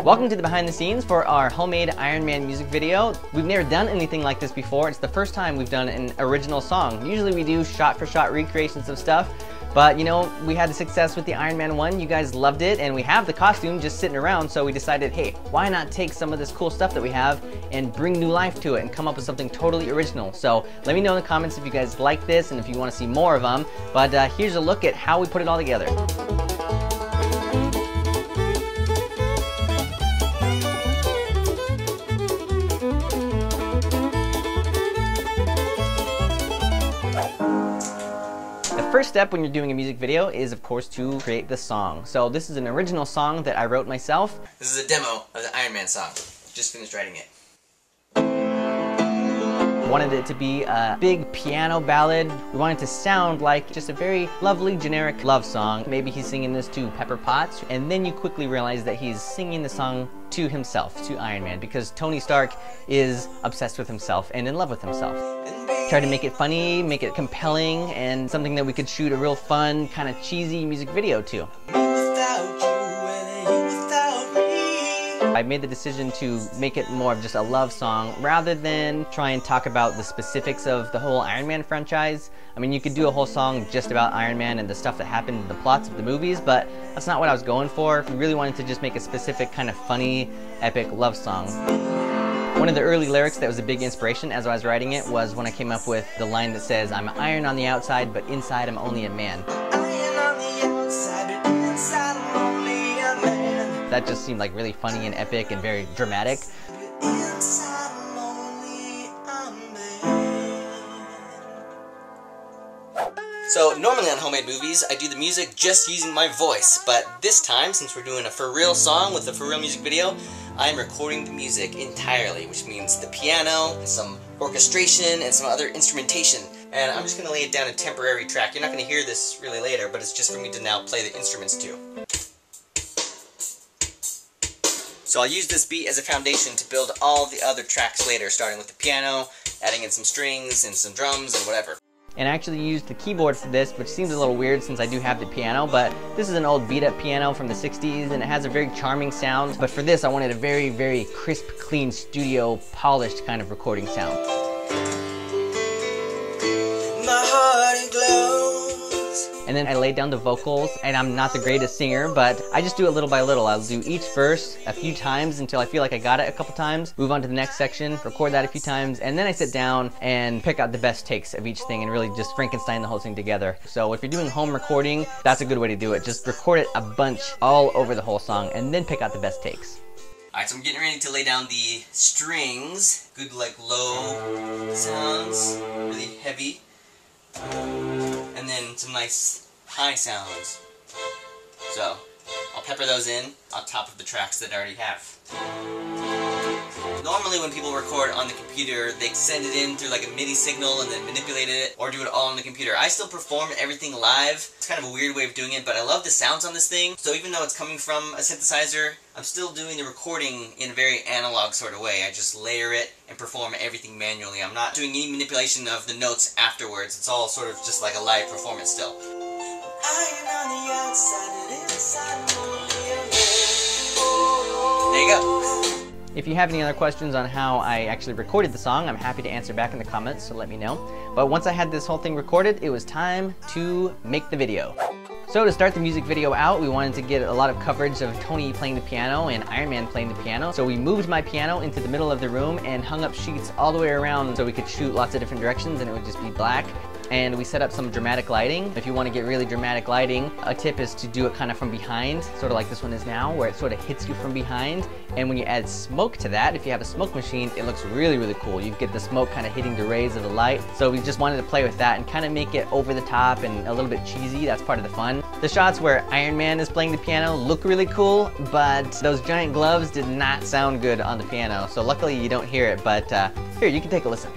Welcome to the behind the scenes for our homemade Iron Man music video. We've never done anything like this before. It's the first time we've done an original song. Usually we do shot for shot recreations of stuff, but you know, we had the success with the Iron Man 1, you guys loved it, and we have the costume just sitting around, so we decided, hey, why not take some of this cool stuff that we have and bring new life to it and come up with something totally original. So let me know in the comments if you guys like this and if you want to see more of them, but here's a look at how we put it all together. The first step when you're doing a music video is, of course, to create the song. So this is an original song that I wrote myself. This is a demo of the Iron Man song. Just finished writing it. Wanted it to be a big piano ballad. We wanted it to sound like just a very lovely, generic love song. Maybe he's singing this to Pepper Potts, and then you quickly realize that he's singing the song to himself, to Iron Man, because Tony Stark is obsessed with himself and in love with himself. Try to make it funny, make it compelling, and something that we could shoot a real fun, kind of cheesy music video to. I made the decision to make it more of just a love song rather than try and talk about the specifics of the whole Iron Man franchise. I mean, you could do a whole song just about Iron Man and the stuff that happened in the plots of the movies, but that's not what I was going for. We really wanted to just make a specific kind of funny, epic love song. One of the early lyrics that was a big inspiration as I was writing it was when I came up with the line that says, "I'm iron on the outside, but inside I'm only a man." That just seemed like really funny and epic and very dramatic. So normally on homemade movies, I do the music just using my voice, but this time, since we're doing a for real song with a for real music video, I'm recording the music entirely, which means the piano, some orchestration, and some other instrumentation. And I'm just going to lay it down in temporary track. You're not going to hear this really later, but it's just for me to now play the instruments too. So I'll use this beat as a foundation to build all the other tracks later, starting with the piano, adding in some strings and some drums and whatever. And I actually used the keyboard for this, which seems a little weird since I do have the piano, but this is an old beat-up piano from the 60s, and it has a very charming sound. But for this, I wanted a very, very crisp, clean, studio, polished kind of recording sound. My heart glows. And then I laid down the vocals, and I'm not the greatest singer, but I just do it little by little. I'll do each verse a few times until I feel like I got it a couple times, move on to the next section, record that a few times, and then I sit down and pick out the best takes of each thing and really just Frankenstein the whole thing together. So if you're doing home recording, that's a good way to do it. Just record it a bunch all over the whole song and then pick out the best takes. Alright, so I'm getting ready to lay down the strings. Good, like, low sounds, really heavy. And then some nice high sounds. So I'll pepper those in on top of the tracks that I already have. Normally when people record on the computer, they send it in through like a MIDI signal and then manipulate it, or do it all on the computer. I still perform everything live. It's kind of a weird way of doing it, but I love the sounds on this thing. So even though it's coming from a synthesizer, I'm still doing the recording in a very analog sort of way. I just layer it and perform everything manually. I'm not doing any manipulation of the notes afterwards. It's all sort of just like a live performance still. There you go. If you have any other questions on how I actually recorded the song, I'm happy to answer back in the comments, so let me know. But once I had this whole thing recorded, it was time to make the video. So to start the music video out, we wanted to get a lot of coverage of Tony playing the piano and Iron Man playing the piano. So we moved my piano into the middle of the room and hung up sheets all the way around so we could shoot lots of different directions and it would just be black. And we set up some dramatic lighting. If you want to get really dramatic lighting, a tip is to do it kind of from behind, sort of like this one is now, where it sort of hits you from behind. And when you add smoke to that, if you have a smoke machine, it looks really, really cool. You get the smoke kind of hitting the rays of the light. So we just wanted to play with that and kind of make it over the top and a little bit cheesy. That's part of the fun. The shots where Iron Man is playing the piano look really cool, but those giant gloves did not sound good on the piano. So luckily you don't hear it, but here, you can take a listen.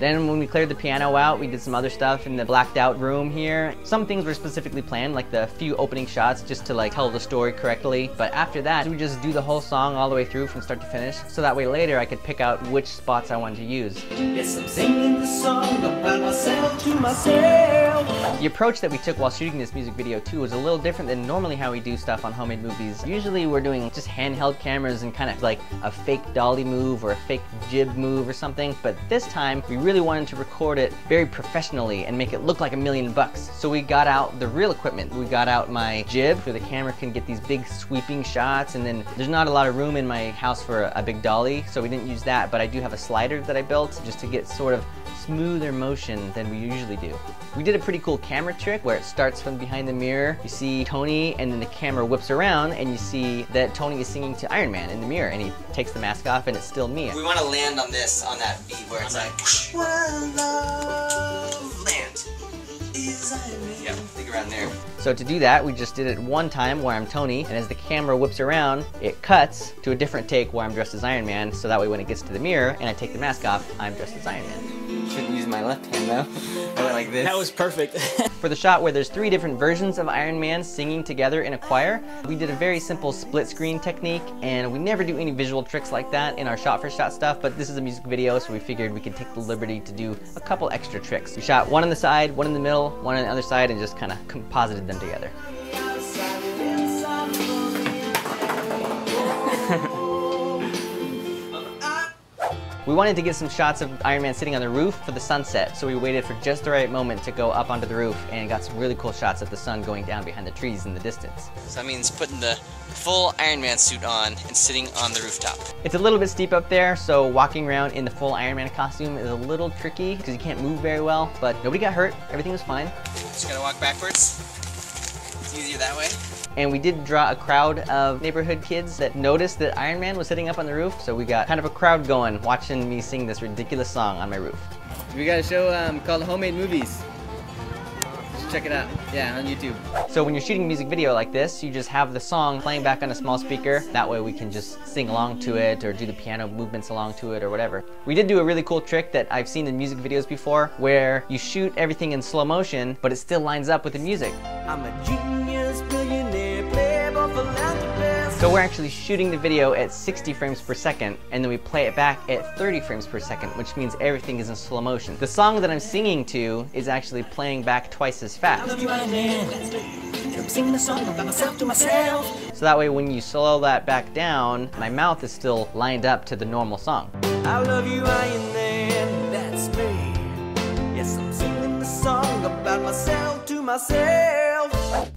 Then when we cleared the piano out, we did some other stuff in the blacked out room here. Some things were specifically planned, like the few opening shots just to like tell the story correctly. But after that, we just do the whole song all the way through from start to finish. So that way later I could pick out which spots I wanted to use. Yes, I'm singing the song about myself to myself. The approach that we took while shooting this music video too was a little different than normally how we do stuff on Homemade Movies. Usually we're doing just handheld cameras and kind of like a fake dolly move or a fake jib move or something. But this time we really wanted to record it very professionally and make it look like $1 million bucks. So we got out the real equipment. We got out my jib so the camera can get these big sweeping shots, and then there's not a lot of room in my house for a big dolly, so we didn't use that, but I do have a slider that I built just to get sort of smoother motion than we usually do. We did a pretty cool camera trick where it starts from behind the mirror. You see Tony, and then the camera whips around and you see that Tony is singing to Iron Man in the mirror, and he takes the mask off and it's still me. We want to land on this, on that beat where it's like one love land is Iron Man. Yeah, think around there. So to do that, we just did it one time where I'm Tony, and as the camera whips around, it cuts to a different take where I'm dressed as Iron Man, so that way when it gets to the mirror and I take the mask off, I'm dressed as Iron Man. Shouldn't use my left hand though. I went like this. That was perfect. For the shot where there's 3 different versions of Iron Man singing together in a choir, we did a very simple split screen technique, and we never do any visual tricks like that in our shot for shot stuff, but this is a music video, so we figured we could take the liberty to do a couple extra tricks. We shot one on the side, one in the middle, one on the other side, and just kind of composited them together. We wanted to get some shots of Iron Man sitting on the roof for the sunset, so we waited for just the right moment to go up onto the roof and got some really cool shots of the sun going down behind the trees in the distance. So that means putting the full Iron Man suit on and sitting on the rooftop. It's a little bit steep up there, so walking around in the full Iron Man costume is a little tricky because you can't move very well, but nobody got hurt, everything was fine. Just gotta walk backwards. It's easier that way. And we did draw a crowd of neighborhood kids that noticed that Iron Man was sitting up on the roof, so we got kind of a crowd going watching me sing this ridiculous song on my roof. We got a show called Homemade Movies. Just check it out, yeah, on YouTube. So when you're shooting a music video like this, you just have the song playing back on a small speaker. That way we can just sing along to it or do the piano movements along to it or whatever. We did do a really cool trick that I've seen in music videos before, where you shoot everything in slow motion, but it still lines up with the music. I'm a genius, billionaire, playboy, philanthropist. So we're actually shooting the video at 60 frames per second, and then we play it back at 30 frames per second, which means everything is in slow motion. The song that I'm singing to is actually playing back twice as fast. I'm singing a song about myself to myself. So that way when you slow that back down, my mouth is still lined up to the normal song. I love you, Iron Man, that's me. Yes, I'm singing the song about myself to myself.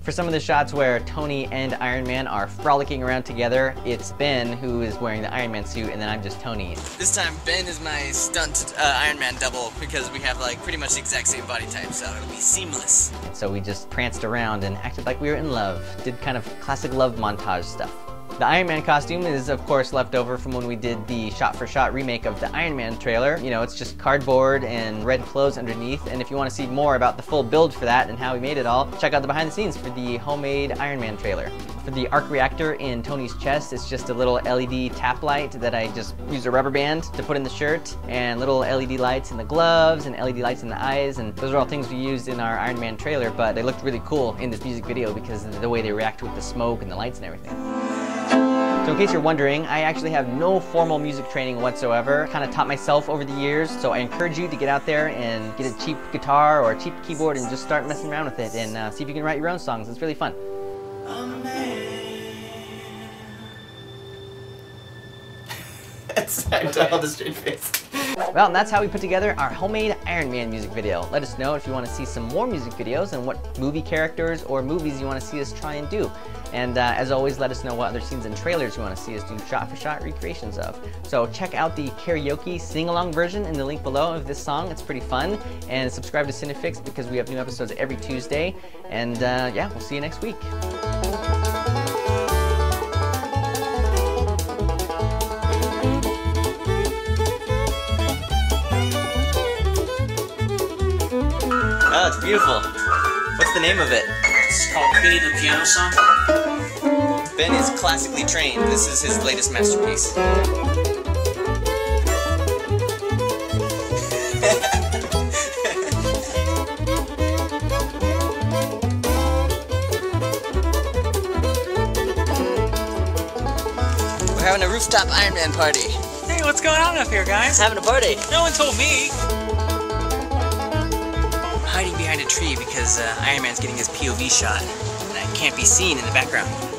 For some of the shots where Tony and Iron Man are frolicking around together, it's Ben who is wearing the Iron Man suit, and then I'm just Tony. This time Ben is my stunt Iron Man double because we have like pretty much the exact same body type, so it'll be seamless. So we just pranced around and acted like we were in love. Did kind of classic love montage stuff. The Iron Man costume is of course left over from when we did the shot-for-shot remake of the Iron Man trailer. You know, it's just cardboard and red clothes underneath, and if you want to see more about the full build for that and how we made it all, check out the behind the scenes for the homemade Iron Man trailer. For the arc reactor in Tony's chest, it's just a little LED tap light that I just used a rubber band to put in the shirt, and little LED lights in the gloves and LED lights in the eyes, and those are all things we used in our Iron Man trailer, but they looked really cool in this music video because of the way they react with the smoke and the lights and everything. So in case you're wondering, I actually have no formal music training whatsoever. Kind of taught myself over the years, so I encourage you to get out there and get a cheap guitar or a cheap keyboard and just start messing around with it and see if you can write your own songs. It's really fun. I told the straight face. Well, and that's how we put together our homemade Iron Man music video. Let us know if you want to see some more music videos and what movie characters or movies you want to see us try and do. And as always, let us know what other scenes and trailers you want to see us do shot-for-shot recreations of. So check out the karaoke sing-along version in the link below of this song. It's pretty fun. And subscribe to Cinefix because we have new episodes every Tuesday. And yeah, we'll see you next week. Oh, it's beautiful. What's the name of it? It's called Benny the Piano Song. Ben is classically trained. This is his latest masterpiece. We're having a rooftop Iron Man party. Hey, what's going on up here, guys? Having a party. No one told me. I'm hiding behind a tree because Iron Man's getting his POV shot, and I can't be seen in the background.